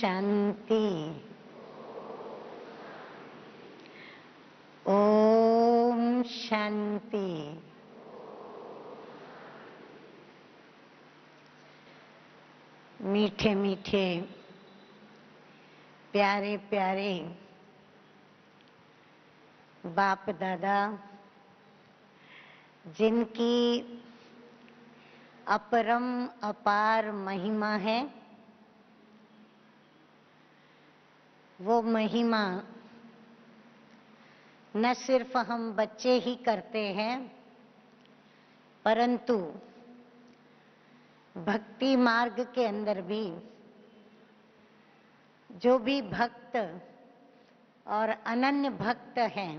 शांति। ओम शांति। मीठे मीठे प्यारे प्यारे बाप दादा, जिनकी अपरम अपार महिमा है, वो महिमा न सिर्फ हम बच्चे ही करते हैं, परंतु भक्ति मार्ग के अंदर भी जो भी भक्त और अनन्य भक्त हैं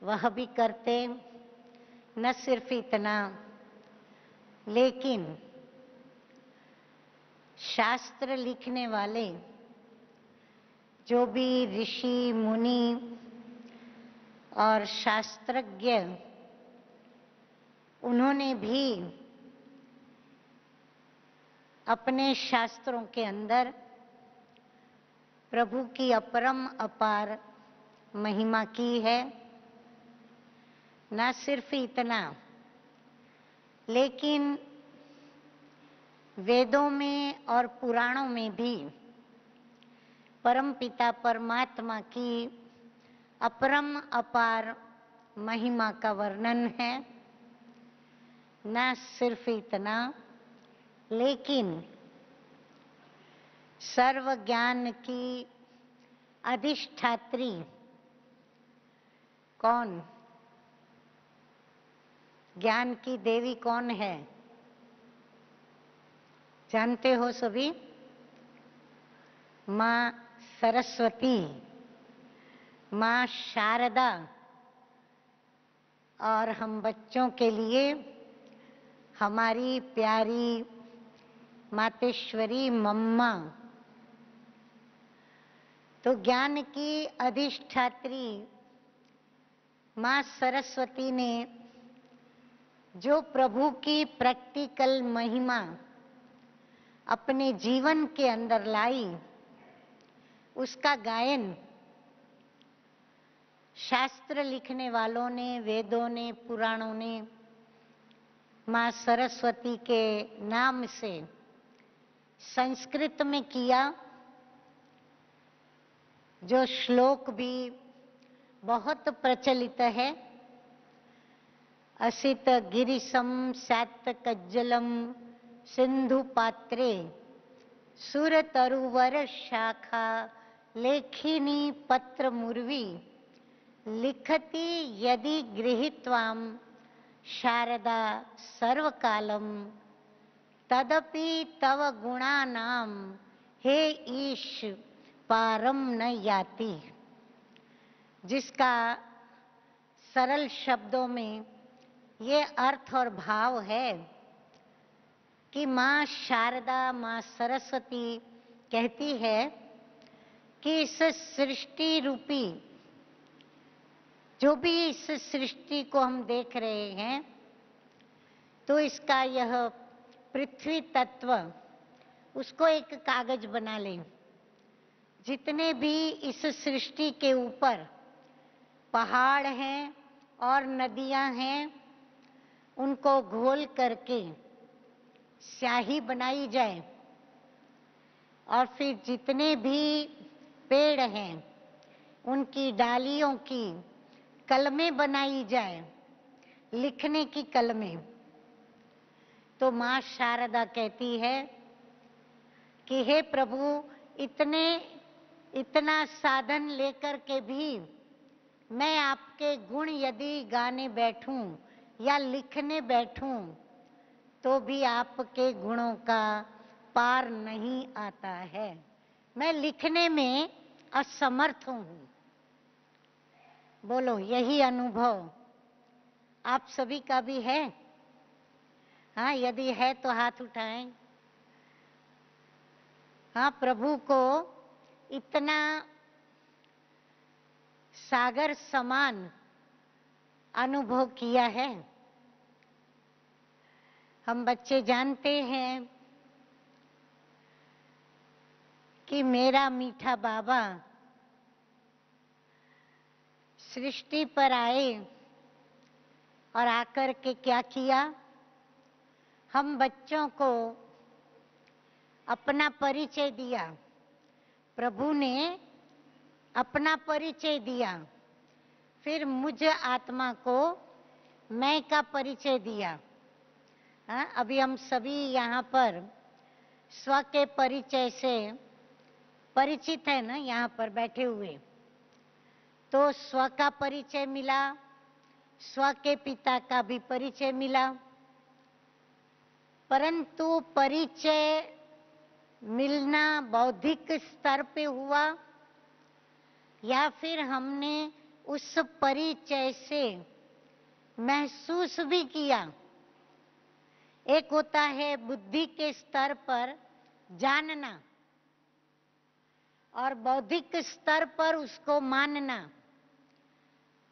वह भी करते। न सिर्फ इतना, लेकिन शास्त्र लिखने वाले जो भी ऋषि मुनि और शास्त्रज्ञ, उन्होंने भी अपने शास्त्रों के अंदर प्रभु की अपरम अपार महिमा की है। न सिर्फ इतना, लेकिन वेदों में और पुराणों में भी परमपिता परमात्मा की अपरम अपार महिमा का वर्णन है। न सिर्फ इतना, लेकिन सर्व ज्ञान की अधिष्ठात्री कौन, ज्ञान की देवी कौन है, जानते हो सभी? माँ सरस्वती, माँ शारदा। और हम बच्चों के लिए हमारी प्यारी मातेश्वरी मम्मा। तो ज्ञान की अधिष्ठात्री माँ सरस्वती ने जो प्रभु की प्रैक्टिकल महिमा अपने जीवन के अंदर लाई, उसका गायन शास्त्र लिखने वालों ने, वेदों ने, पुराणों ने माँ सरस्वती के नाम से संस्कृत में किया। जो श्लोक भी बहुत प्रचलित है, असित गिरिशम सैत कज्जलम सिंधु पात्रे सुर तरुवर शाखा लेखिनी पत्र मुर्वी लिखति यदि गृहीत्वाम शारदा सर्वकालम तदपि तव गुणानाम हे ईश पारम न याति। जिसका सरल शब्दों में ये अर्थ और भाव है कि माँ शारदा, माँ सरस्वती कहती है कि इस सृष्टि रूपी, जो भी इस सृष्टि को हम देख रहे हैं, तो इसका यह पृथ्वी तत्व, उसको एक कागज बना लें। जितने भी इस सृष्टि के ऊपर पहाड़ हैं और नदियां हैं, उनको घोल करके स्याही बनाई जाए, और फिर जितने भी पेड़ हैं उनकी डालियों की कलमें बनाई जाए, लिखने की कलमें। तो माँ शारदा कहती है कि हे प्रभु, इतना साधन लेकर के भी मैं आपके गुण यदि गाने बैठूं या लिखने बैठूं, तो भी आपके गुणों का पार नहीं आता है। मैं लिखने में असमर्थ हूं। बोलो, यही अनुभव आप सभी का भी है? हाँ, यदि है तो हाथ उठाएं। हाँ, प्रभु को इतना सागर समान अनुभव किया है। हम बच्चे जानते हैं कि मेरा मीठा बाबा सृष्टि पर आए और आकर के क्या किया, हम बच्चों को अपना परिचय दिया। प्रभु ने अपना परिचय दिया, फिर मुझ आत्मा को मैं का परिचय दिया। हाँ, अभी हम सभी यहाँ पर स्व के परिचय से परिचित है ना, यहाँ पर बैठे हुए। तो स्व का परिचय मिला, स्व के पिता का भी परिचय मिला, परंतु परिचय मिलना बौद्धिक स्तर पे हुआ या फिर हमने उस परिचय से महसूस भी किया। एक होता है बुद्धि के स्तर पर जानना और बौद्धिक स्तर पर उसको मानना,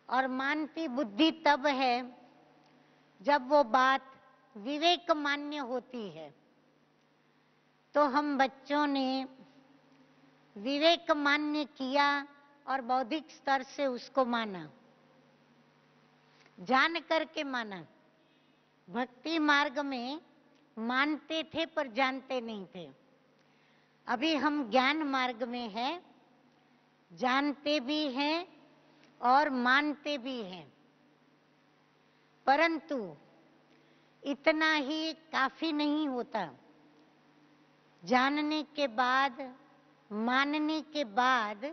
और मानती बुद्धि तब है जब वो बात विवेक मान्य होती है। तो हम बच्चों ने विवेक मान्य किया और बौद्धिक स्तर से उसको माना, जान करके माना। भक्ति मार्ग में मानते थे पर जानते नहीं थे। अभी हम ज्ञान मार्ग में हैं, जानते भी हैं और मानते भी हैं, परंतु इतना ही काफी नहीं होता। जानने के बाद, मानने के बाद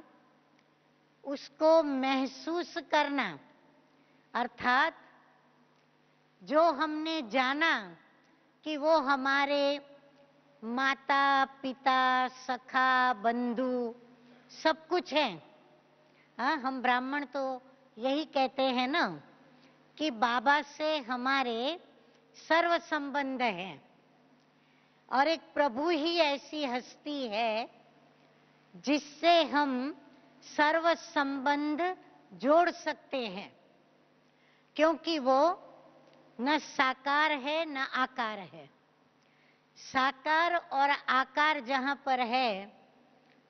उसको महसूस करना, अर्थात जो हमने जाना कि वो हमारे माता पिता सखा बंधु सब कुछ है। हाँ, हम ब्राह्मण तो यही कहते हैं ना कि बाबा से हमारे सर्व संबंध है, और एक प्रभु ही ऐसी हस्ती है जिससे हम सर्व संबंध जोड़ सकते हैं, क्योंकि वो न साकार है न आकार है। साकार और आकार जहाँ पर है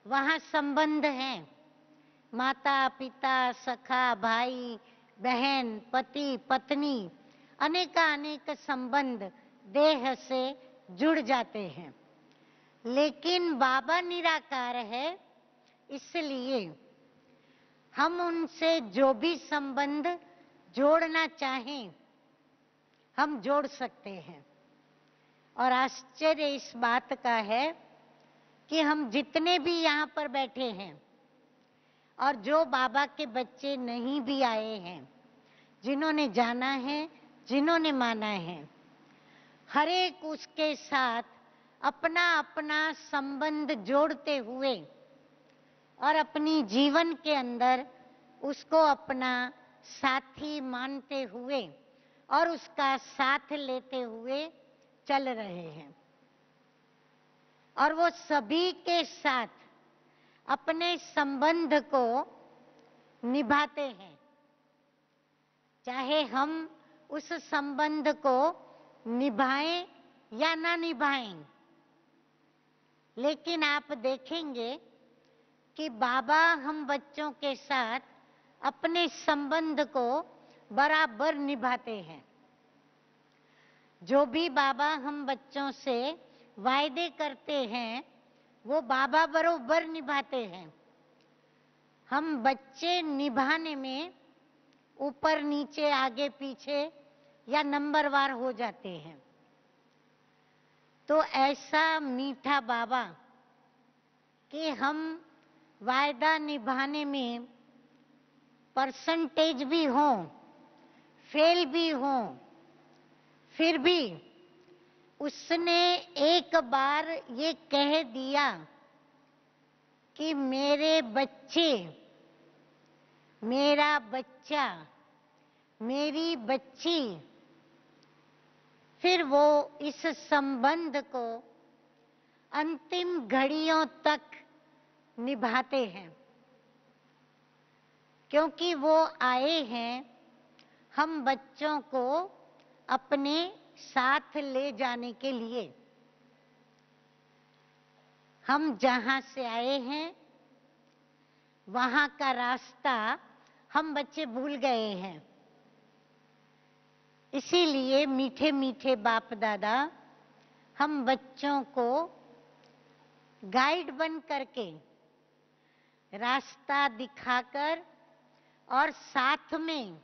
वहाँ संबंध है। माता पिता सखा भाई बहन पति पत्नी अनेक संबंध देह से जुड़ जाते हैं, लेकिन बाबा निराकार है, इसलिए हम उनसे जो भी संबंध जोड़ना चाहें हम जोड़ सकते हैं। और आश्चर्य इस बात का है कि हम जितने भी यहाँ पर बैठे हैं और जो बाबा के बच्चे नहीं भी आए हैं, जिन्होंने जाना है जिन्होंने माना है, हर एक उसके साथ अपना अपना संबंध जोड़ते हुए और अपनी जीवन के अंदर उसको अपना साथी मानते हुए और उसका साथ लेते हुए चल रहे हैं। और वो सभी के साथ अपने संबंध को निभाते हैं, चाहे हम उस संबंध को निभाएं या ना निभाएं। लेकिन आप देखेंगे कि बाबा हम बच्चों के साथ अपने संबंध को बराबर निभाते हैं। जो भी बाबा हम बच्चों से वायदे करते हैं वो बाबा बरोबर निभाते हैं। हम बच्चे निभाने में ऊपर नीचे आगे पीछे या नंबरवार हो जाते हैं। तो ऐसा मीठा बाबा कि हम वायदा निभाने में परसेंटेज भी हो, फेल भी हो, फिर भी उसने एक बार ये कह दिया कि मेरे बच्चे, मेरा बच्चा, मेरी बच्ची, फिर वो इस संबंध को अंतिम घड़ियों तक निभाते हैं, क्योंकि वो आए हैं हम बच्चों को अपने साथ ले जाने के लिए। हम जहां से आए हैं वहां का रास्ता हम बच्चे भूल गए हैं। इसीलिए मीठे मीठे बाप दादा हम बच्चों को गाइड बन करके, रास्ता दिखाकर और साथ में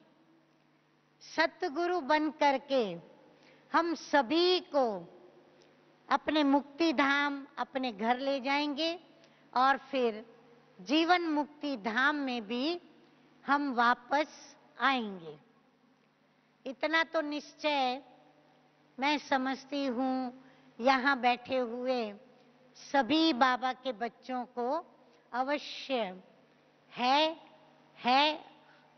सतगुरु बन करके हम सभी को अपने मुक्ति धाम, अपने घर ले जाएंगे और फिर जीवन मुक्ति धाम में भी हम वापस आएंगे। इतना तो निश्चय मैं समझती हूँ यहाँ बैठे हुए सभी बाबा के बच्चों को अवश्य है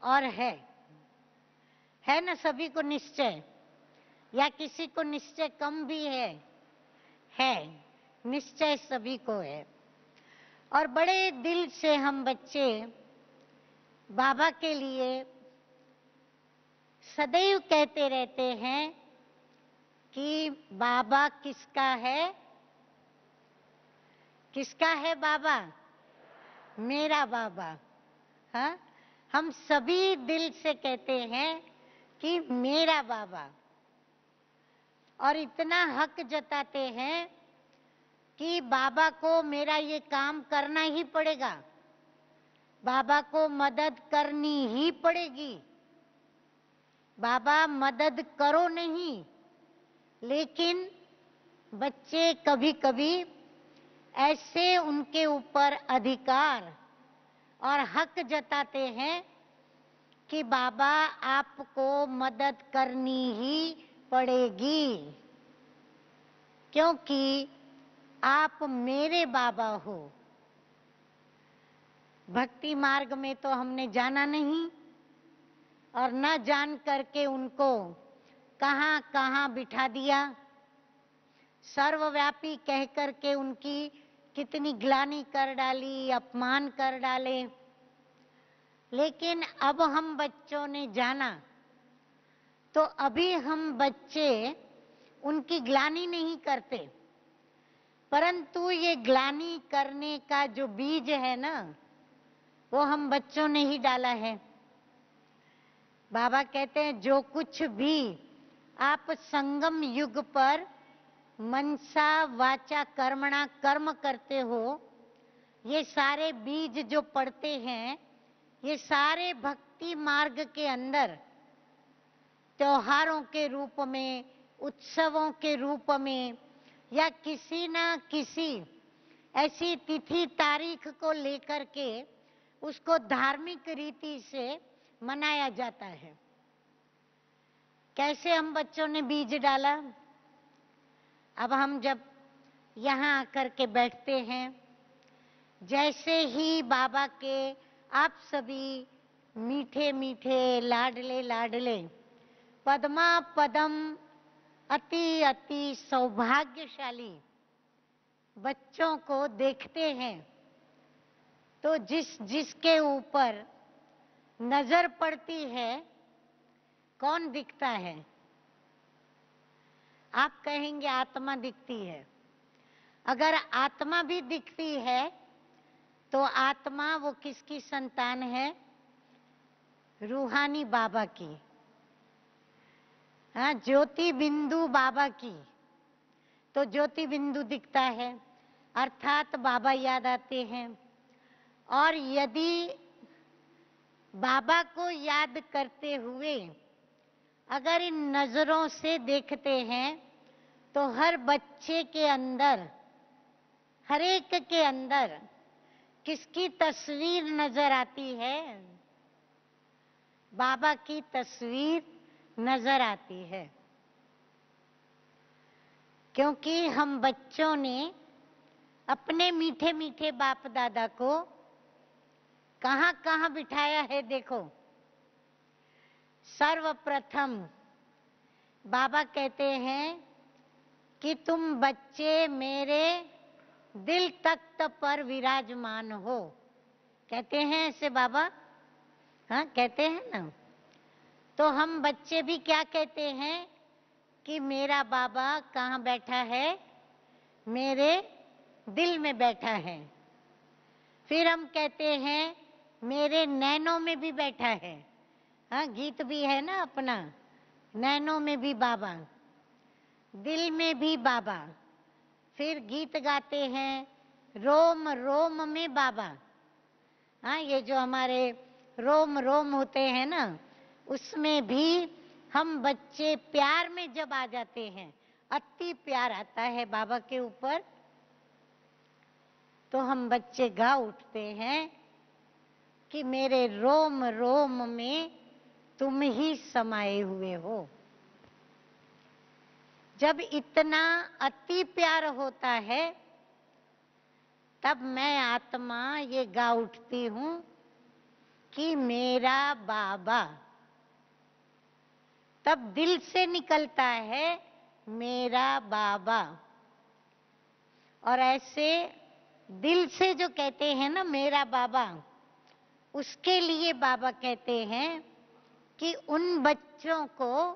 और है ना सभी को निश्चय, या किसी को निश्चय कम भी है, निश्चय सभी को है। और बड़े दिल से हम बच्चे बाबा के लिए सदैव कहते रहते हैं कि बाबा किसका है? किसका है बाबा? मेरा बाबा। हाँ, हम सभी दिल से कहते हैं कि मेरा बाबा, और इतना हक जताते हैं कि बाबा को मेरा ये काम करना ही पड़ेगा, बाबा को मदद करनी ही पड़ेगी। बाबा मदद करो नहीं, लेकिन बच्चे कभी कभी ऐसे उनके ऊपर अधिकार और हक जताते हैं कि बाबा आपको मदद करनी ही पड़ेगी, क्योंकि आप मेरे बाबा हो। भक्ति मार्ग में तो हमने जाना नहीं, और न जान करके उनको कहां कहां बिठा दिया, सर्वव्यापी कह करके उनकी कितनी ग्लानि कर डाली, अपमान कर डाले। लेकिन अब हम बच्चों ने जाना तो अभी हम बच्चे उनकी ग्लानि नहीं करते, परंतु ये ग्लानि करने का जो बीज है ना, वो हम बच्चों ने ही डाला है। बाबा कहते हैं जो कुछ भी आप संगम युग पर मनसा वाचा कर्मणा कर्म करते हो, ये सारे बीज जो पड़ते हैं, ये सारे भक्ति मार्ग के अंदर त्योहारों के रूप में, उत्सवों के रूप में, या किसी ना किसी ऐसी तिथि तारीख को लेकर के उसको धार्मिक रीति से मनाया जाता है। कैसे हम बच्चों ने बीज डाला? अब हम जब यहाँ आकर के बैठते हैं, जैसे ही बाबा के आप सभी मीठे मीठे लाडले लाडले पद्मा पदम अति अति सौभाग्यशाली बच्चों को देखते हैं, तो जिसके ऊपर नजर पड़ती है, कौन दिखता है? आप कहेंगे आत्मा दिखती है। अगर आत्मा भी दिखती है तो आत्मा वो किसकी संतान है? रूहानी बाबा की। हाँ, ज्योति बिंदु बाबा की। तो ज्योति बिंदु दिखता है, अर्थात बाबा याद आते हैं। और यदि बाबा को याद करते हुए अगर इन नजरों से देखते हैं, तो हर बच्चे के अंदर, हर एक के अंदर किसकी तस्वीर नजर आती है? बाबा की तस्वीर नजर आती है। क्योंकि हम बच्चों ने अपने मीठे मीठे बाप दादा को कहां कहां बिठाया है? देखो, सर्वप्रथम बाबा कहते हैं कि तुम बच्चे मेरे दिल तख्त पर विराजमान हो। कहते हैं ऐसे बाबा? हाँ, कहते हैं ना। तो हम बच्चे भी क्या कहते हैं कि मेरा बाबा कहाँ बैठा है? मेरे दिल में बैठा है। फिर हम कहते हैं मेरे नैनों में भी बैठा है। हाँ, गीत भी है ना अपना, नैनों में भी बाबा, दिल में भी बाबा। फिर गीत गाते हैं रोम रोम में बाबा। हाँ, ये जो हमारे रोम रोम होते हैं ना, उसमें भी हम बच्चे प्यार में जब आ जाते हैं, अति प्यार आता है बाबा के ऊपर, तो हम बच्चे गा उठते हैं कि मेरे रोम रोम में तुम ही समाये हुए हो। जब इतना अति प्यार होता है, तब मैं आत्मा ये गा उठती हूं कि मेरा बाबा। तब दिल से निकलता है मेरा बाबा। और ऐसे दिल से जो कहते हैं ना मेरा बाबा, उसके लिए बाबा कहते हैं कि उन बच्चों को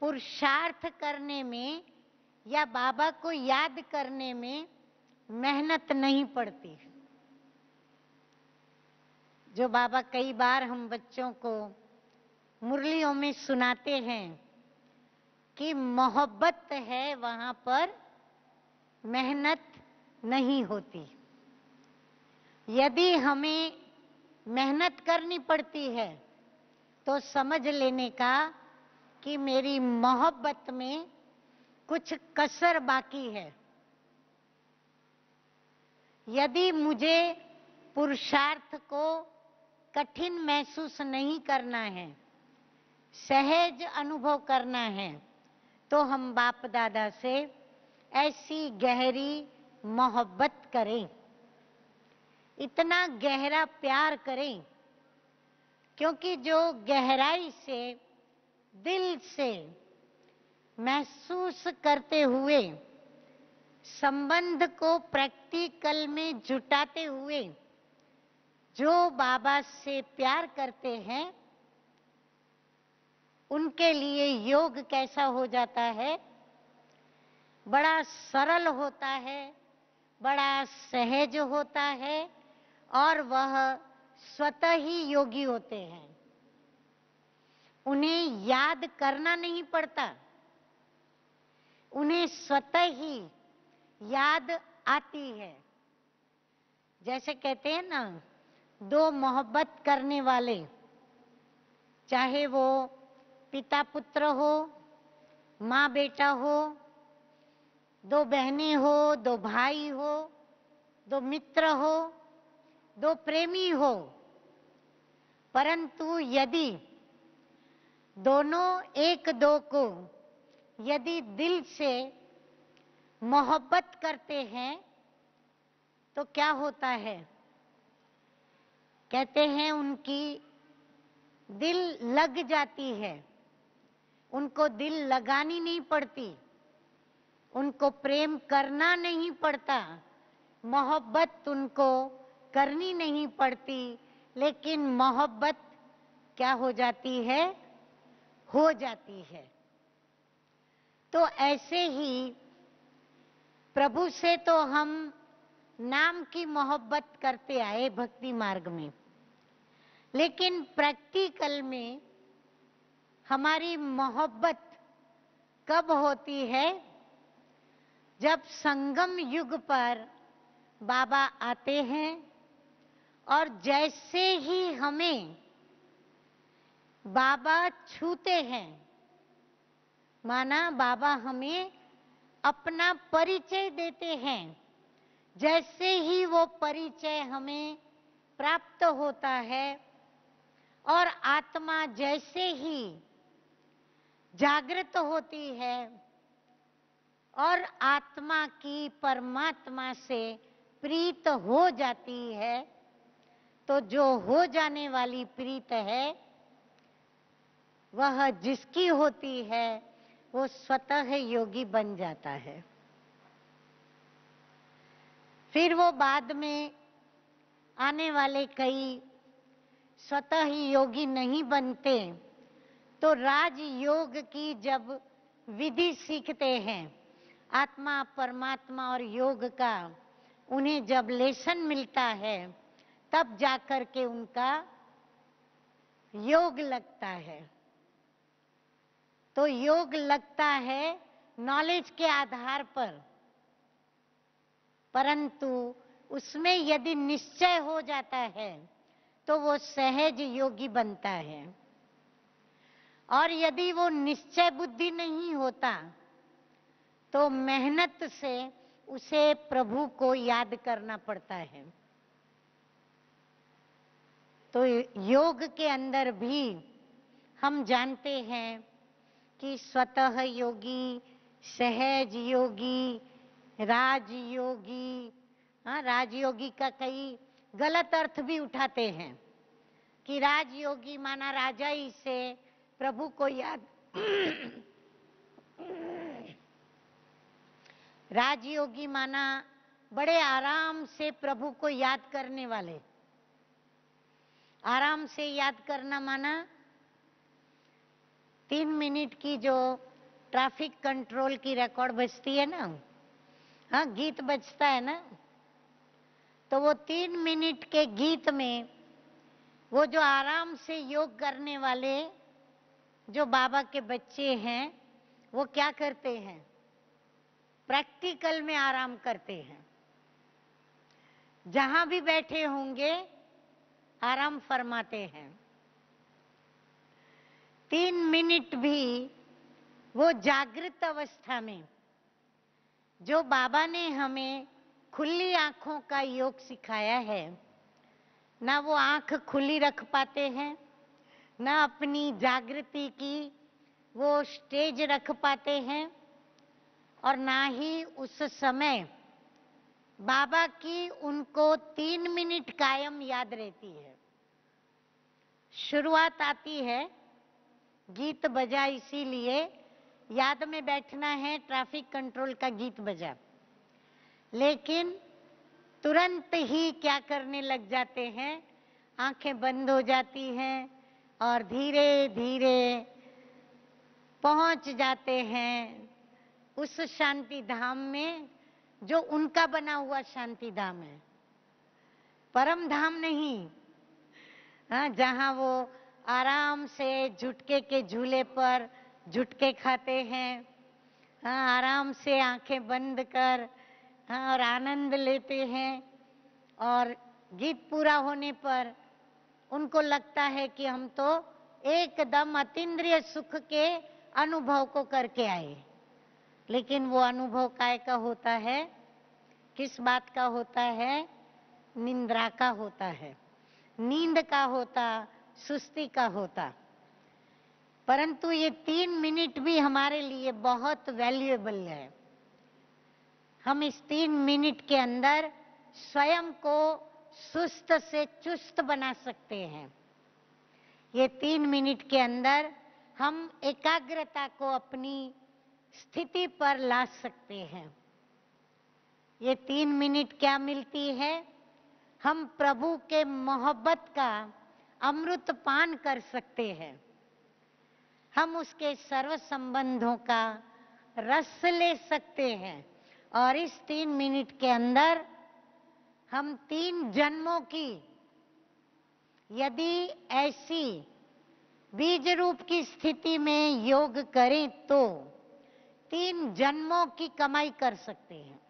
पुरुषार्थ करने में या बाबा को याद करने में मेहनत नहीं पड़ती। जो बाबा कई बार हम बच्चों को मुरलियों में सुनाते हैं कि मोहब्बत है, वहां पर मेहनत नहीं होती। यदि हमें मेहनत करनी पड़ती है तो समझ लेने का कि मेरी मोहब्बत में कुछ कसर बाकी है। यदि मुझे पुरुषार्थ को कठिन महसूस नहीं करना है, सहज अनुभव करना है, तो हम बाप दादा से ऐसी गहरी मोहब्बत करें, इतना गहरा प्यार करें, क्योंकि जो गहराई से दिल से महसूस करते हुए संबंध को प्रैक्टिकल में जुटाते हुए जो बाबा से प्यार करते हैं, उनके लिए योग कैसा हो जाता है, बड़ा सरल होता है, बड़ा सहज होता है, और वह स्वतः ही योगी होते हैं। उन्हें याद करना नहीं पड़ता, उन्हें स्वतः ही याद आती है। जैसे कहते हैं ना, दो मोहब्बत करने वाले, चाहे वो पिता पुत्र हो, माँ बेटा हो, दो बहनें हो, दो भाई हो, दो मित्र हो, दो प्रेमी हो, परंतु यदि दोनों एक दो को यदि दिल से मोहब्बत करते हैं तो क्या होता है? कहते हैं उनकी दिल लग जाती है, उनको दिल लगानी नहीं पड़ती, उनको प्रेम करना नहीं पड़ता, मोहब्बत उनको करनी नहीं पड़ती, लेकिन मोहब्बत क्या हो जाती है? हो जाती है। तो ऐसे ही प्रभु से तो हम नाम की मोहब्बत करते आए भक्ति मार्ग में, लेकिन प्रैक्टिकल में हमारी मोहब्बत कब होती है? जब संगम युग पर बाबा आते हैं और जैसे ही हमें बाबा छूते हैं, माना बाबा हमें अपना परिचय देते हैं, जैसे ही वो परिचय हमें प्राप्त होता है और आत्मा जैसे ही जागृत होती है और आत्मा की परमात्मा से प्रीत हो जाती है, तो जो हो जाने वाली प्रीत है वह जिसकी होती है वो स्वतः योगी बन जाता है। फिर वो बाद में आने वाले कई स्वतः ही योगी नहीं बनते, तो राजयोग की जब विधि सीखते हैं आत्मा परमात्मा और योग का उन्हें जब लेसन मिलता है तब जाकर के उनका योग लगता है। तो योग लगता है नॉलेज के आधार पर, परंतु उसमें यदि निश्चय हो जाता है तो वो सहज योगी बनता है। और यदि वो निश्चय बुद्धि नहीं होता तो मेहनत से उसे प्रभु को याद करना पड़ता है। तो योग के अंदर भी हम जानते हैं कि स्वतः योगी, सहज योगी, राजयोगी। राजयोगी का कई गलत अर्थ भी उठाते हैं कि राजयोगी माना राजा ही से प्रभु को याद राजयोगी माना बड़े आराम से प्रभु को याद करने वाले। आराम से याद करना माना 3 मिनट की जो ट्रैफिक कंट्रोल की रिकॉर्ड बजती है ना, हाँ गीत बजता है ना, तो वो 3 मिनट के गीत में वो जो आराम से योग करने वाले जो बाबा के बच्चे हैं वो क्या करते हैं, प्रैक्टिकल में आराम करते हैं। जहां भी बैठे होंगे आराम फरमाते हैं। 3 मिनट भी वो जागृत अवस्था में जो बाबा ने हमें खुली आंखों का योग सिखाया है, ना वो आंख खुली रख पाते हैं, ना अपनी जागृति की वो स्टेज रख पाते हैं, और ना ही उस समय बाबा की उनको 3 मिनट कायम याद रहती है। शुरुआत आती है, गीत बजा इसीलिए याद में बैठना है, ट्रैफिक कंट्रोल का गीत बजा, लेकिन तुरंत ही क्या करने लग जाते हैं, आंखें बंद हो जाती हैं और धीरे धीरे पहुंच जाते हैं उस शांति धाम में जो उनका बना हुआ शांति धाम है, परम धाम नहीं। हाँ, जहां वो आराम से झुटके के झूले पर झुटके खाते हैं, हाँ आराम से आंखें बंद कर, हाँ और आनंद लेते हैं, और गीत पूरा होने पर उनको लगता है कि हम तो एकदम अतीन्द्रिय सुख के अनुभव को करके आए। लेकिन वो अनुभव काय का होता है, किस बात का होता है, निंद्रा का होता है, नींद का होता, सुस्ती का होता। परंतु ये 3 मिनट भी हमारे लिए बहुत वैल्यूएबल है। हम इस 3 मिनट के अंदर स्वयं को सुस्त से चुस्त बना सकते हैं। ये 3 मिनट के अंदर हम एकाग्रता को अपनी स्थिति पर ला सकते हैं। ये 3 मिनट क्या मिलती है, हम प्रभु के मोहब्बत का अमृत पान कर सकते हैं। हम उसके सर्व संबंधों का रस ले सकते हैं, और इस 3 मिनट के अंदर हम 3 जन्मों की यदि ऐसी बीज रूप की स्थिति में योग करें तो 3 जन्मों की कमाई कर सकते हैं।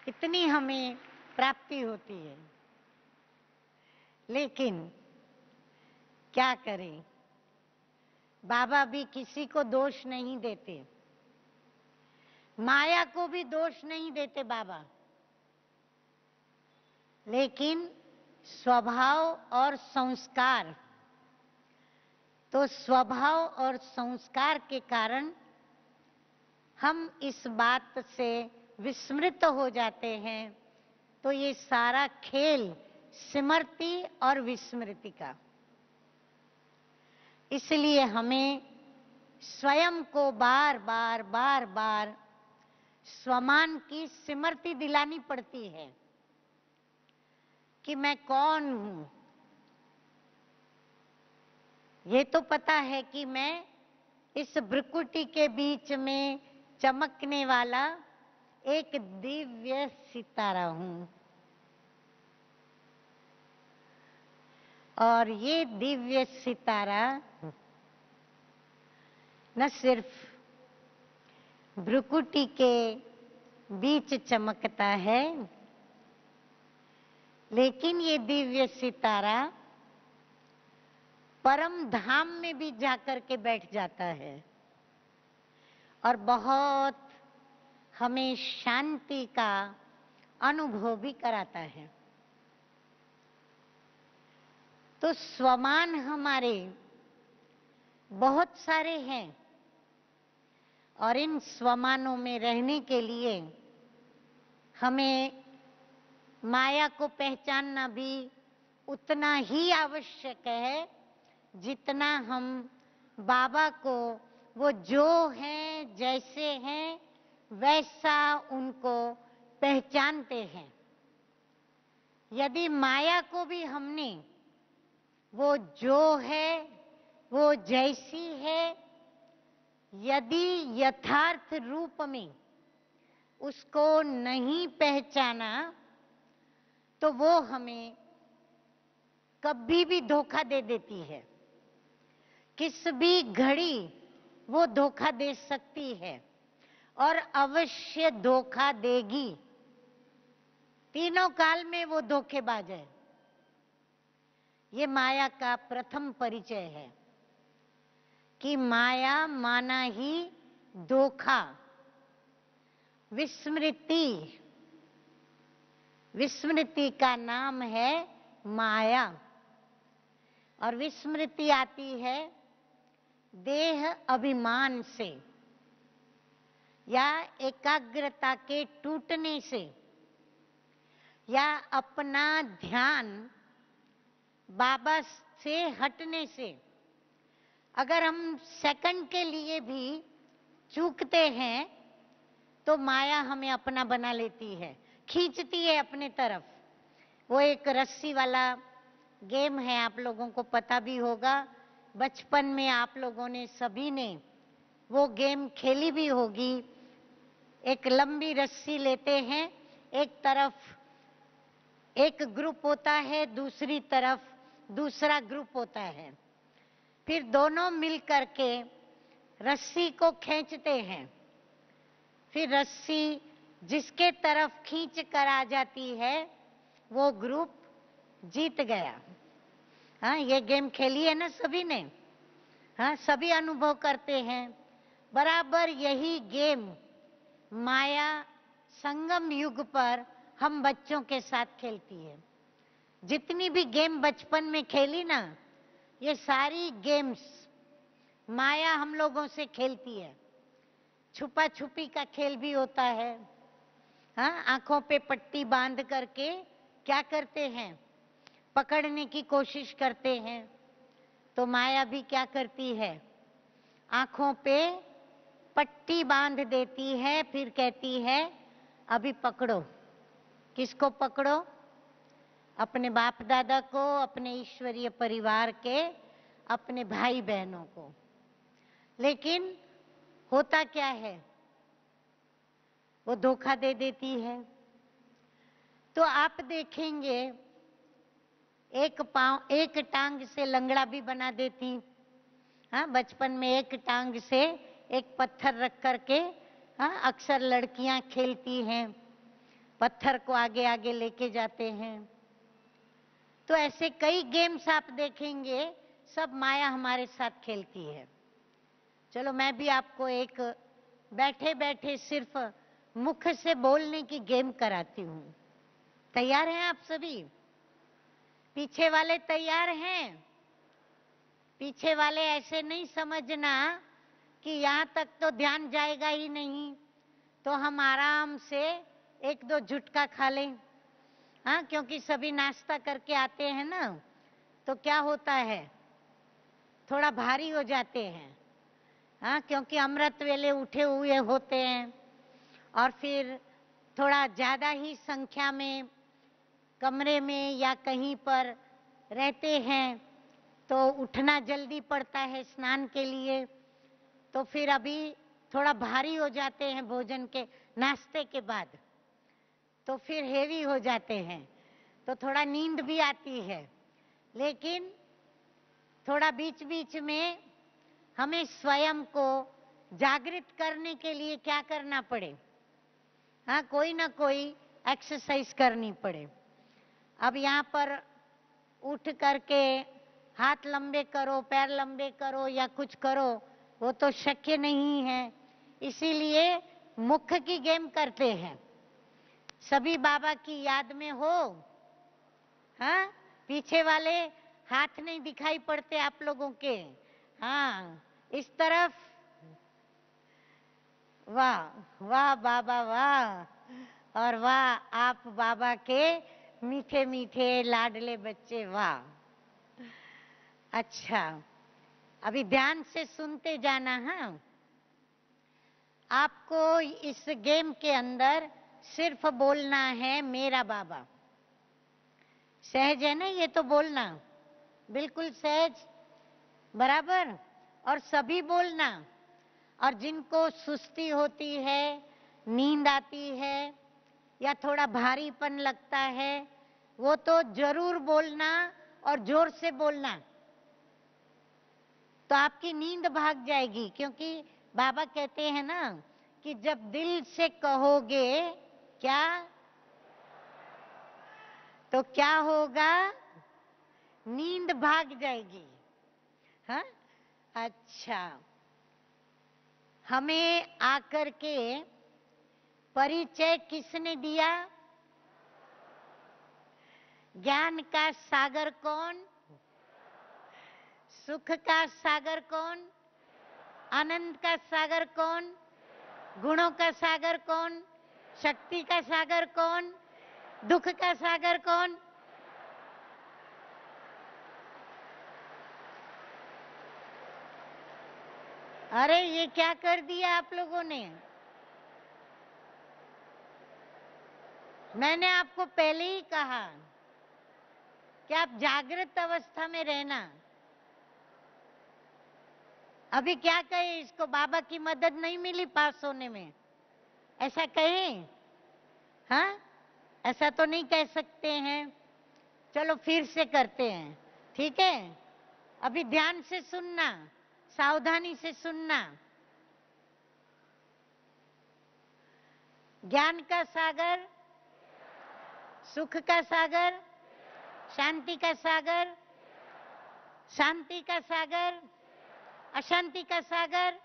इतनी हमें प्राप्ति होती है। लेकिन क्या करें, बाबा भी किसी को दोष नहीं देते, माया को भी दोष नहीं देते बाबा, लेकिन स्वभाव और संस्कार, तो स्वभाव और संस्कार के कारण हम इस बात से विस्मृत हो जाते हैं। तो ये सारा खेल स्मृति और विस्मृति का, इसलिए हमें स्वयं को बार बार बार बार स्वमान की स्मृति दिलानी पड़ती है कि मैं कौन हूं। ये तो पता है कि मैं इस भ्रुकुटी के बीच में चमकने वाला एक दिव्य सितारा हूं। और ये दिव्य सितारा न सिर्फ भ्रुकुटी के बीच चमकता है, लेकिन ये दिव्य सितारा परम धाम में भी जाकर के बैठ जाता है और बहुत हमें शांति का अनुभव भी कराता है। तो स्वमान हमारे बहुत सारे हैं और इन स्वमानों में रहने के लिए हमें माया को पहचानना भी उतना ही आवश्यक है जितना हम बाबा को वो जो हैं, जैसे हैं, वैसा उनको पहचानते हैं। यदि माया को भी हमने वो जो है, वो जैसी है, यदि यथार्थ रूप में उसको नहीं पहचाना, तो वो हमें कभी भी धोखा दे देती है। किस भी घड़ी वो धोखा दे सकती है और अवश्य धोखा देगी। तीनों काल में वो धोखेबाज है। ये माया का प्रथम परिचय है कि माया माना ही धोखा, विस्मृति। विस्मृति का नाम है माया और विस्मृति आती है देह अभिमान से या एकाग्रता के टूटने से या अपना ध्यान बाबा से हटने से। अगर हम सेकंड के लिए भी चूकते हैं तो माया हमें अपना बना लेती है, खींचती है अपने तरफ। वो एक रस्सी वाला गेम है, आप लोगों को पता भी होगा। बचपन में आप लोगों ने सभी ने वो गेम खेली भी होगी। एक लंबी रस्सी लेते हैं, एक तरफ एक ग्रुप होता है, दूसरी तरफ दूसरा ग्रुप होता है। फिर दोनों मिल करके रस्सी को खींचते हैं। फिर रस्सी जिसके तरफ खींच कर आ जाती है वो ग्रुप जीत गया। हाँ, ये गेम खेली है ना सभी ने? हाँ, सभी अनुभव करते हैं। बराबर यही गेम माया संगम युग पर हम बच्चों के साथ खेलती है। जितनी भी गेम बचपन में खेली ना, ये सारी गेम्स माया हम लोगों से खेलती है। छुपा छुपी का खेल भी होता है। हाँ, आंखों पे पट्टी बांध करके क्या करते हैं, पकड़ने की कोशिश करते हैं। तो माया भी क्या करती है, आंखों पे पट्टी बांध देती है, फिर कहती है अभी पकड़ो। किसको पकड़ो? अपने बाप दादा को, अपने ईश्वरीय परिवार के, अपने भाई बहनों को। लेकिन होता क्या है, वो धोखा दे देती है। तो आप देखेंगे एक टांग से लंगड़ा भी बना देती। हाँ, बचपन में एक टांग से एक पत्थर रख करके हाँ अक्सर लड़कियां खेलती हैं, पत्थर को आगे आगे लेके जाते हैं। तो ऐसे कई गेम्स आप देखेंगे, सब माया हमारे साथ खेलती है। चलो मैं भी आपको एक बैठे बैठे सिर्फ मुख से बोलने की गेम कराती हूं। तैयार हैं आप सभी? पीछे वाले तैयार हैं? पीछे वाले ऐसे नहीं समझना कि यहां तक तो ध्यान जाएगा ही नहीं, तो हम आराम से एक दो झुटका खा लें। हाँ, क्योंकि सभी नाश्ता करके आते हैं ना, तो क्या होता है, थोड़ा भारी हो जाते हैं। हाँ, क्योंकि अमृत वेले उठे हुए होते हैं और फिर थोड़ा ज्यादा ही संख्या में कमरे में या कहीं पर रहते हैं, तो उठना जल्दी पड़ता है स्नान के लिए। तो फिर अभी थोड़ा भारी हो जाते हैं भोजन के नाश्ते के बाद, तो फिर हेवी हो जाते हैं, तो थोड़ा नींद भी आती है। लेकिन थोड़ा बीच बीच में हमें स्वयं को जागृत करने के लिए क्या करना पड़े? हाँ, कोई ना कोई एक्सरसाइज करनी पड़े। अब यहाँ पर उठ करके हाथ लंबे करो, पैर लंबे करो या कुछ करो, वो तो शक्य नहीं है। इसीलिए मुख की गेम करते हैं। सभी बाबा की याद में हो? हाँ, पीछे वाले हाथ नहीं दिखाई पड़ते आप लोगों के। हाँ, इस तरफ। वाह वाह बाबा वाह, और वाह आप बाबा के मीठे मीठे लाडले बच्चे, वाह। अच्छा, अभी ध्यान से सुनते जाना। हाँ, आपको इस गेम के अंदर सिर्फ बोलना है मेरा बाबा। सहज है ना ये तो बोलना? बिल्कुल सहज, बराबर। और सभी बोलना। और जिनको सुस्ती होती है, नींद आती है या थोड़ा भारीपन लगता है, वो तो जरूर बोलना और जोर से बोलना, तो आपकी नींद भाग जाएगी। क्योंकि बाबा कहते हैं ना कि जब दिल से कहोगे क्या, तो क्या होगा? नींद भाग जाएगी। हाँ, अच्छा, हमें आकर के परिचय किसने दिया? ज्ञान का सागर कौन? सुख का सागर कौन? आनंद का सागर कौन? गुणों का सागर कौन? शक्ति का सागर कौन? दुख का सागर कौन? अरे ये क्या कर दिया आप लोगों ने? मैंने आपको पहले ही कहा कि आप जागृत अवस्था में रहना। अभी क्या कहे इसको? बाबा की मदद नहीं मिली पास होने में, ऐसा कहें? हाँ, ऐसा तो नहीं कह सकते हैं। चलो फिर से करते हैं, ठीक है? अभी ध्यान से सुनना, सावधानी से सुनना। ज्ञान का सागर, सुख का सागर, शांति का सागर, शांति का सागर, अशांति का सागर।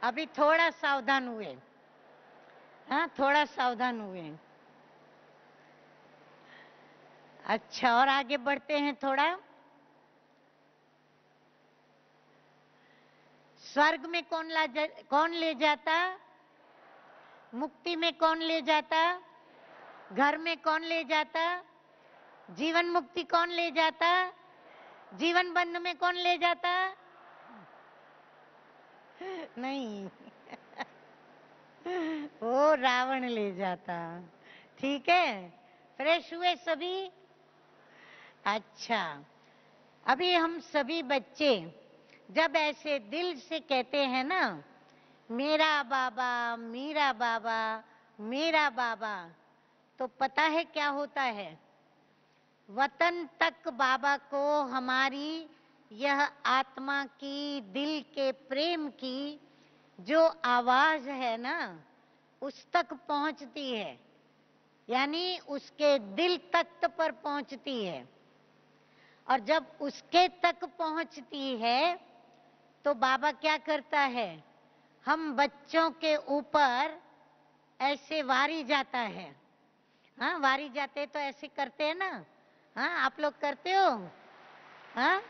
अभी थोड़ा सावधान हुए। हाँ, थोड़ा सावधान हुए। अच्छा, और आगे बढ़ते हैं थोड़ा। स्वर्ग में कौन ले जाता? मुक्ति में कौन ले जाता? घर में कौन ले जाता? जीवन मुक्ति कौन ले जाता? जीवन बंध में कौन ले जाता? नहीं, वो रावण ले जाता। ठीक है, फ्रेश हुए सभी? अच्छा, अभी हम सभी बच्चे जब ऐसे दिल से कहते हैं ना, मेरा बाबा मेरा बाबा मेरा बाबा, तो पता है क्या होता है? वतन तक बाबा को हमारी यह आत्मा की, दिल के प्रेम की जो आवाज है ना, उस तक पहुंचती है। यानी उसके दिल तख्त पर पहुंचती है। और जब उसके तक पहुंचती है तो बाबा क्या करता है? हम बच्चों के ऊपर ऐसे वारी जाता है। हाँ, वारी जाते तो ऐसे करते हैं ना। हाँ, आप लोग करते हो? हाँ,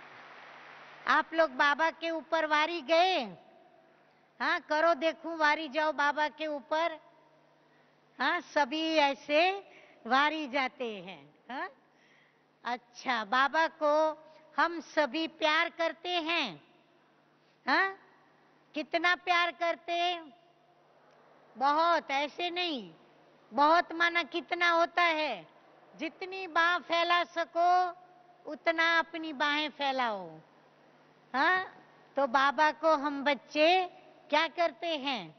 आप लोग बाबा के ऊपर वारी गए? हाँ, करो देखूं, वारी जाओ बाबा के ऊपर। हाँ, सभी ऐसे वारी जाते हैं। हाँ, अच्छा, बाबा को हम सभी प्यार करते हैं। हाँ, कितना प्यार करते? बहुत, ऐसे नहीं। बहुत माना कितना होता है? जितनी बाह फैला सको उतना अपनी बाहें फैलाओ। हाँ, तो बाबा को हम बच्चे क्या करते हैं?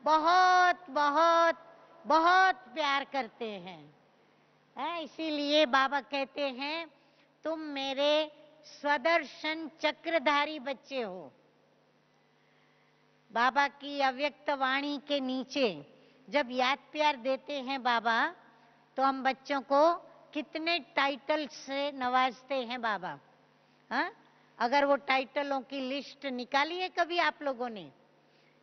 बहुत बहुत बहुत प्यार करते हैं। इसीलिए बाबा कहते हैं तुम मेरे स्वदर्शन चक्रधारी बच्चे हो। बाबा की अव्यक्त वाणी के नीचे जब याद प्यार देते हैं बाबा, तो हम बच्चों को कितने टाइटल से नवाजते हैं बाबा। हाँ, अगर वो टाइटलों की लिस्ट निकाली है कभी आप लोगों ने?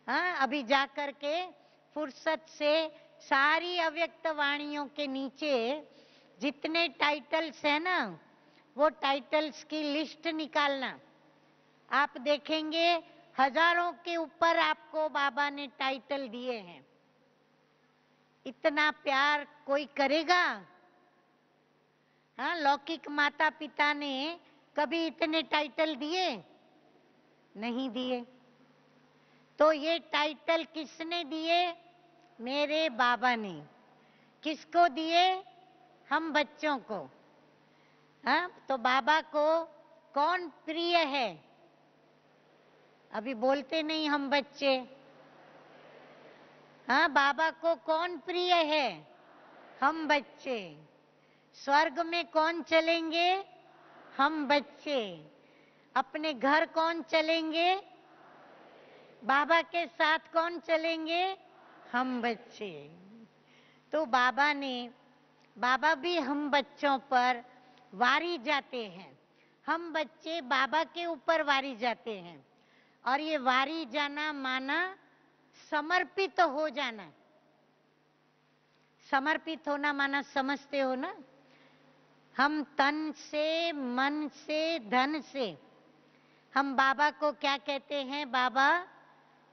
हाँ, अभी जा करके फुर्सत से सारी अव्यक्त वाणियों के नीचे जितने टाइटल्स है ना, वो टाइटल्स की लिस्ट निकालना। आप देखेंगे हजारों के ऊपर आपको बाबा ने टाइटल दिए हैं। इतना प्यार कोई करेगा? हाँ, लौकिक माता पिता ने कभी इतने टाइटल दिए? नहीं दिए। तो ये टाइटल किसने दिए? मेरे बाबा ने। किसको दिए? हम बच्चों को। हाँ, तो बाबा को कौन प्रिय है? अभी बोलते नहीं हम बच्चे। हाँ, बाबा को कौन प्रिय है? हम बच्चे। स्वर्ग में कौन चलेंगे? हम बच्चे। अपने घर कौन चलेंगे? बाबा के साथ कौन चलेंगे? हम बच्चे। तो बाबा भी हम बच्चों पर वारी जाते हैं। हम बच्चे बाबा के ऊपर वारी जाते हैं। और ये वारी जाना माना समर्पित हो जाना। समर्पित होना माना समझते हो ना? हम तन से, मन से, धन से हम बाबा को क्या कहते हैं? बाबा,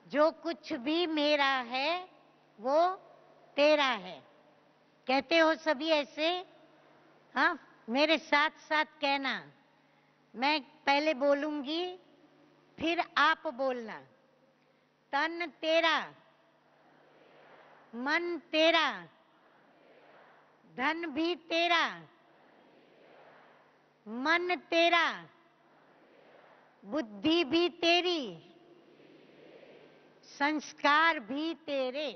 जो कुछ भी मेरा है वो तेरा है। कहते हो सभी ऐसे? हाँ, मेरे साथ साथ कहना। मैं पहले बोलूंगी, फिर आप बोलना। तन तेरा, मन तेरा, धन भी तेरा, मन तेरा, बुद्धि भी तेरी, संस्कार भी तेरे।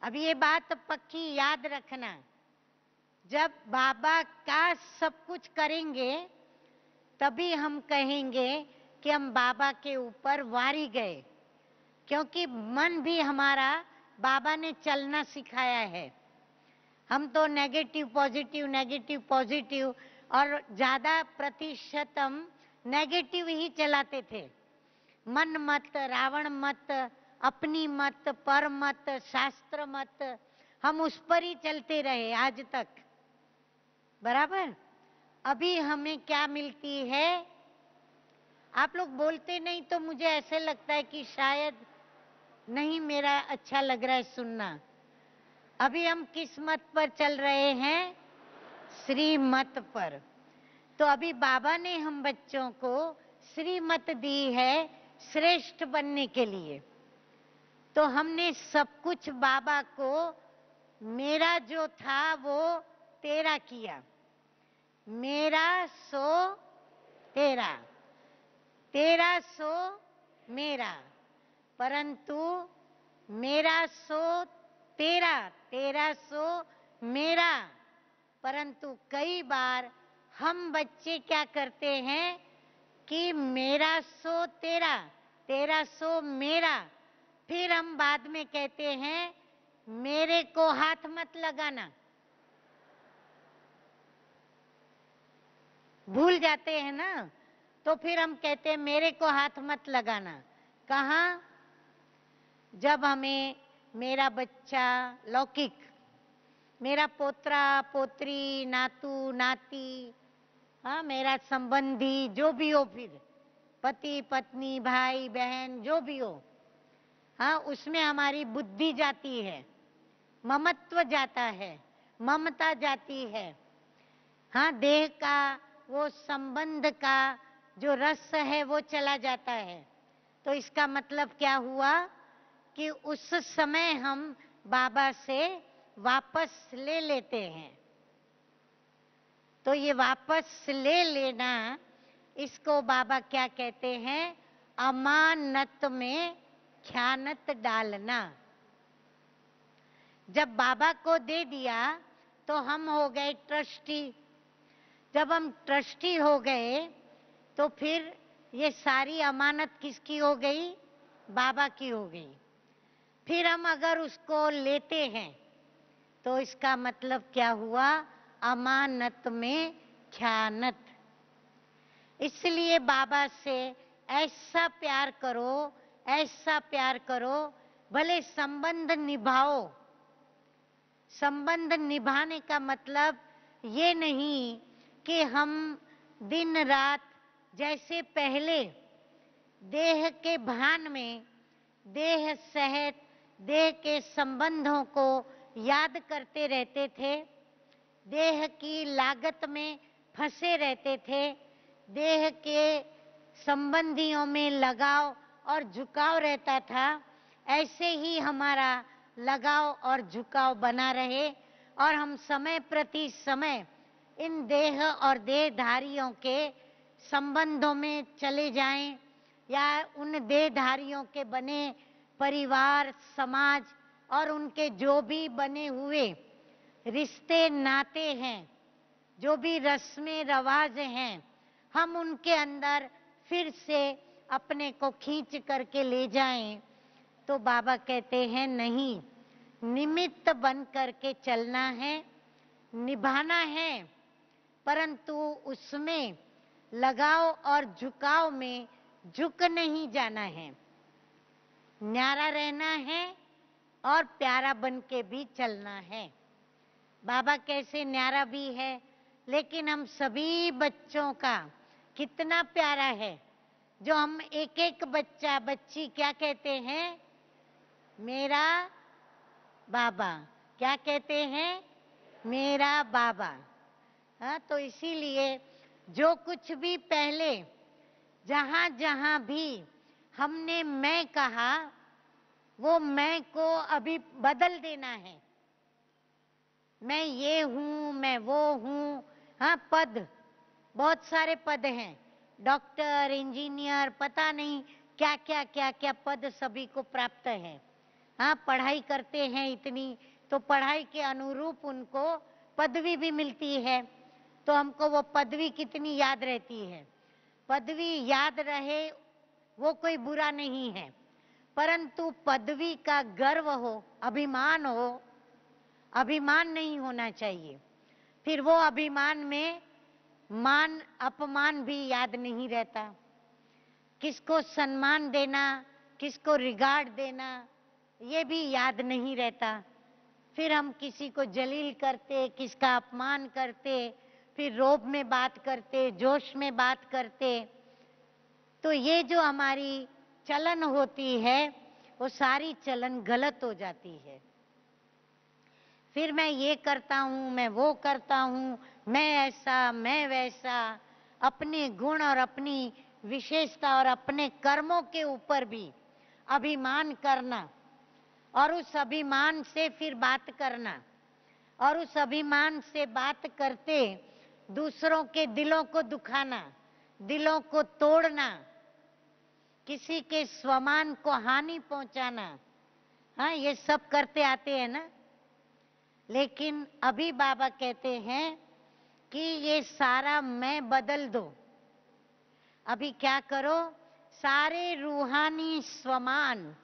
अब ये बात पक्की याद रखना। जब बाबा का सब कुछ करेंगे तभी हम कहेंगे कि हम बाबा के ऊपर वारी गए। क्योंकि मन भी हमारा बाबा ने चलना सिखाया है। हम तो नेगेटिव पॉजिटिव और ज्यादा प्रतिशत हम नेगेटिव ही चलाते थे। मन मत, रावण मत, अपनी मत, पर मत, शास्त्र मत, हम उस पर ही चलते रहे आज तक। बराबर? अभी हमें क्या मिलती है? आप लोग बोलते नहीं तो मुझे ऐसे लगता है कि शायद नहीं मेरा अच्छा लग रहा है सुनना। अभी हम किस मत पर चल रहे हैं? श्रीमत पर। तो अभी बाबा ने हम बच्चों को श्रीमत दी है श्रेष्ठ बनने के लिए। तो हमने सब कुछ बाबा को मेरा जो था वो तेरा किया। मेरा सो तेरा, तेरा सो मेरा। परंतु मेरा सो तेरा, तेरा सो मेरा। परंतु कई बार हम बच्चे क्या करते हैं कि मेरा सो तेरा, तेरा सो मेरा। फिर हम बाद में कहते हैं मेरे को हाथ मत लगाना। भूल जाते हैं ना, तो फिर हम कहते हैं मेरे को हाथ मत लगाना। कहाँ? जब हमें मेरा बच्चा लौकिक, मेरा पोत्रा पोत्री, नातू नाती, हाँ, मेरा संबंधी जो भी हो, फिर पति पत्नी, भाई बहन जो भी हो, हाँ, उसमें हमारी बुद्धि जाती है, ममत्व जाता है, ममता जाती है। हाँ, देह का वो संबंध का जो रस है वो चला जाता है। तो इसका मतलब क्या हुआ कि उस समय हम बाबा से वापस ले लेते हैं। तो ये वापस ले लेना इसको बाबा क्या कहते हैं? अमानत में ख्यानत डालना। जब बाबा को दे दिया तो हम हो गए ट्रस्टी। जब हम ट्रस्टी हो गए तो फिर ये सारी अमानत किसकी हो गई? बाबा की हो गई। फिर हम अगर उसको लेते हैं तो इसका मतलब क्या हुआ? अमानत में ख्यानत। इसलिए बाबा से ऐसा प्यार करो, ऐसा प्यार करो, भले संबंध निभाओ। संबंध निभाने का मतलब ये नहीं कि हम दिन रात जैसे पहले देह के भान में, देह सहित देह के संबंधों को याद करते रहते थे, देह की लागत में फंसे रहते थे, देह के संबंधियों में लगाव और झुकाव रहता था। ऐसे ही हमारा लगाव और झुकाव बना रहे और हम समय प्रति समय इन देह और देहधारियों के संबंधों में चले जाएं, या उन देहधारियों के बने परिवार, समाज और उनके जो भी बने हुए रिश्ते नाते हैं, जो भी रस्में रवाज हैं, हम उनके अंदर फिर से अपने को खींच करके ले जाएं। तो बाबा कहते हैं नहीं, निमित्त बन करके चलना है, निभाना है, परंतु उसमें लगाव और झुकाव में झुक नहीं जाना है। न्यारा रहना है और प्यारा बन के भी चलना है। बाबा कैसे न्यारा भी है, लेकिन हम सभी बच्चों का कितना प्यारा है, जो हम एक एक बच्चा बच्ची क्या कहते हैं? मेरा बाबा। क्या कहते हैं? मेरा बाबा। हाँ, तो इसीलिए जो कुछ भी पहले जहां जहां भी हमने मैं कहा, वो मैं को अभी बदल देना है। मैं ये हूं, मैं वो हूं। हाँ, पद, बहुत सारे पद हैं, डॉक्टर, इंजीनियर, पता नहीं क्या क्या क्या क्या पद सभी को प्राप्त है। हाँ, पढ़ाई करते हैं इतनी, तो पढ़ाई के अनुरूप उनको पदवी भी मिलती है। तो हमको वो पदवी कितनी याद रहती है? पदवी याद रहे वो कोई बुरा नहीं है, परंतु पदवी का गर्व हो, अभिमान हो, अभिमान नहीं होना चाहिए। फिर वो अभिमान में मान अपमान भी याद नहीं रहता। किसको सम्मान देना, किसको रिगार्ड देना, ये भी याद नहीं रहता। फिर हम किसी को जलील करते, किसका अपमान करते, फिर रोब में बात करते, जोश में बात करते। तो ये जो हमारी चलन होती है, वो सारी चलन गलत हो जाती है। फिर मैं ये करता हूं, मैं वो करता हूं, मैं ऐसा, मैं वैसा, अपने गुण और अपनी विशेषता और अपने कर्मों के ऊपर भी अभिमान करना, और उस अभिमान से फिर बात करना, और उस अभिमान से बात करते दूसरों के दिलों को दुखाना, दिलों को तोड़ना, किसी के स्वमान को हानि पहुंचाना। हाँ, ये सब करते आते हैं ना। लेकिन अभी बाबा कहते हैं कि ये सारा मैं बदल दो। अभी क्या करो? सारे रूहानी स्वमान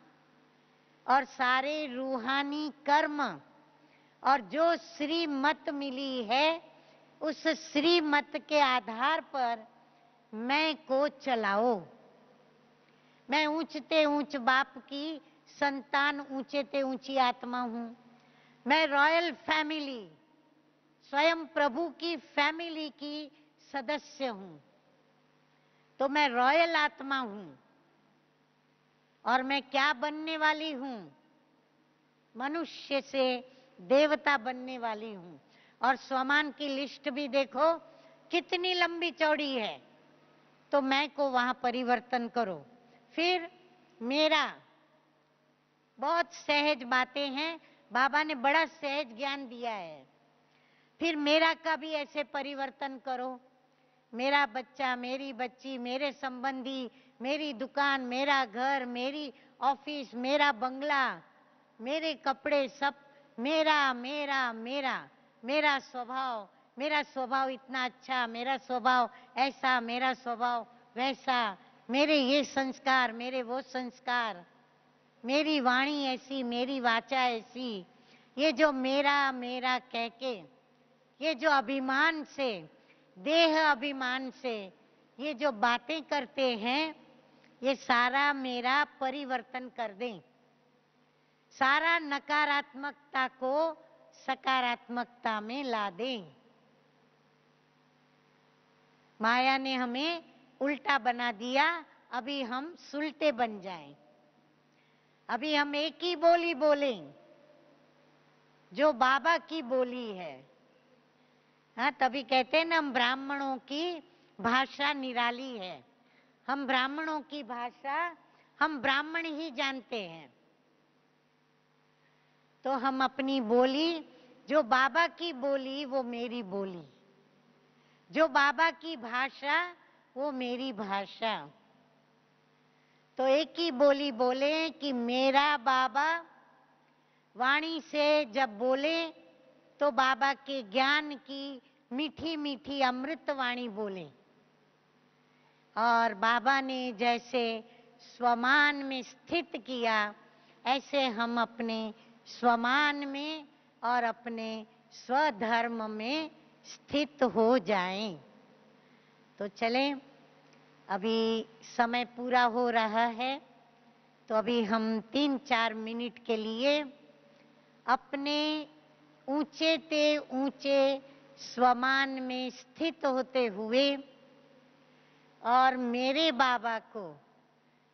और सारे रूहानी कर्म और जो श्रीमत मिली है, उस श्रीमत के आधार पर मैं को चलाओ। मैं ऊंचते ऊंच बाप की संतान, ऊंचे ते ऊंची आत्मा हूं। मैं रॉयल फैमिली, स्वयं प्रभु की फैमिली की सदस्य हूं। तो मैं रॉयल आत्मा हूं। और मैं क्या बनने वाली हूं? मनुष्य से देवता बनने वाली हूं। और स्वमान की लिस्ट भी देखो कितनी लंबी चौड़ी है। तो मैं को वहां परिवर्तन करो। फिर मेरा, बहुत सहज बातें हैं, बाबा ने बड़ा सहज ज्ञान दिया है। फिर मेरा का भी ऐसे परिवर्तन करो। मेरा बच्चा, मेरी बच्ची, मेरे संबंधी, मेरी दुकान, मेरा घर, मेरी ऑफिस, मेरा बंगला, मेरे कपड़े, सब मेरा मेरा मेरा। मेरा स्वभाव इतना अच्छा, मेरा स्वभाव ऐसा, मेरा स्वभाव वैसा, मेरे ये संस्कार, मेरे वो संस्कार, मेरी वाणी ऐसी, मेरी वाचा ऐसी। ये जो मेरा मेरा कह के, ये जो अभिमान से, देह अभिमान से ये जो बातें करते हैं, ये सारा मेरा परिवर्तन कर दें, सारा नकारात्मकता को सकारात्मकता में ला दें। माया ने हमें उल्टा बना दिया, अभी हम सुलटे बन जाएं। अभी हम एक ही बोली बोलें जो बाबा की बोली है। हाँ, तभी कहते हैं ना, हम ब्राह्मणों की भाषा निराली है। हम ब्राह्मणों की भाषा हम ब्राह्मण ही जानते हैं। तो हम अपनी बोली, जो बाबा की बोली वो मेरी बोली, जो बाबा की भाषा वो मेरी भाषा। तो एक ही बोली बोले कि मेरा बाबा। वाणी से जब बोले तो बाबा के ज्ञान की मीठी मीठी अमृत वाणी बोले। और बाबा ने जैसे स्वमान में स्थित किया, ऐसे हम अपने स्वमान में और अपने स्वधर्म में स्थित हो जाएं। तो चलें, अभी समय पूरा हो रहा है, तो अभी हम 3-4 मिनट के लिए अपने ऊंचे ते ऊंचे स्वमान में स्थित होते हुए और मेरे बाबा को,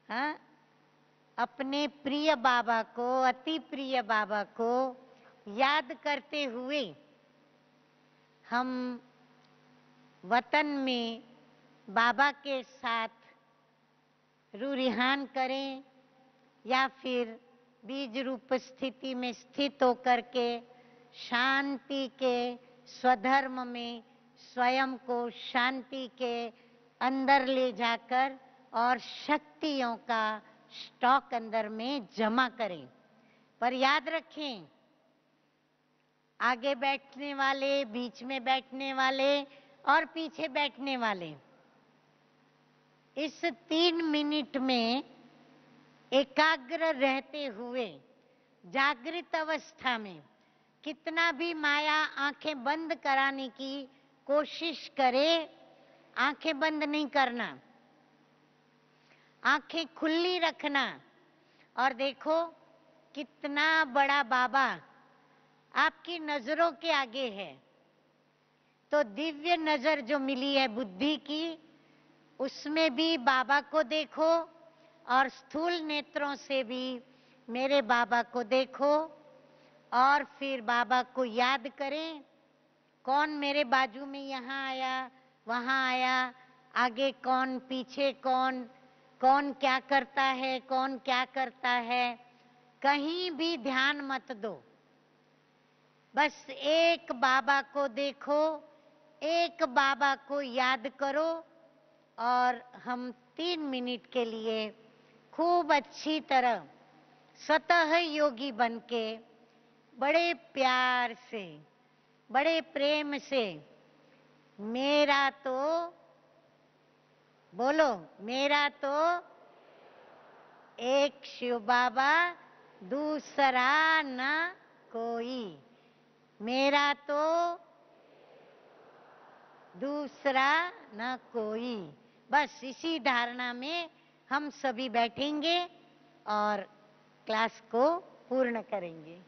हाँ, अपने प्रिय बाबा को, अति प्रिय बाबा को याद करते हुए हम वतन में बाबा के साथ रूरिहान करें, या फिर बीज रूप स्थिति में स्थित होकर के शांति के स्वधर्म में स्वयं को शांति के अंदर ले जाकर और शक्तियों का स्टॉक अंदर में जमा करें। पर याद रखें, आगे बैठने वाले, बीच में बैठने वाले और पीछे बैठने वाले, इस 3 मिनट में एकाग्र रहते हुए जागृत अवस्था में कितना भी माया आंखें बंद कराने की कोशिश करे, आंखें बंद नहीं करना, आंखें खुली रखना। और देखो कितना बड़ा बाबा आपकी नजरों के आगे है। तो दिव्य नजर जो मिली है बुद्धि की, उसमें भी बाबा को देखो और स्थूल नेत्रों से भी मेरे बाबा को देखो। और फिर बाबा को याद करें, कौन मेरे बाजू में यहाँ आया, वहाँ आया, आगे कौन, पीछे कौन, कौन क्या करता है, कौन क्या करता है, कहीं भी ध्यान मत दो। बस एक बाबा को देखो, एक बाबा को याद करो। और हम 3 मिनट के लिए खूब अच्छी तरह स्वतः योगी बनके बड़े प्यार से, बड़े प्रेम से, मेरा तो बोलो, मेरा तो एक शिव बाबा, दूसरा न कोई, मेरा तो दूसरा न कोई। बस इसी धारणा में हम सभी बैठेंगे और क्लास को पूर्ण करेंगे।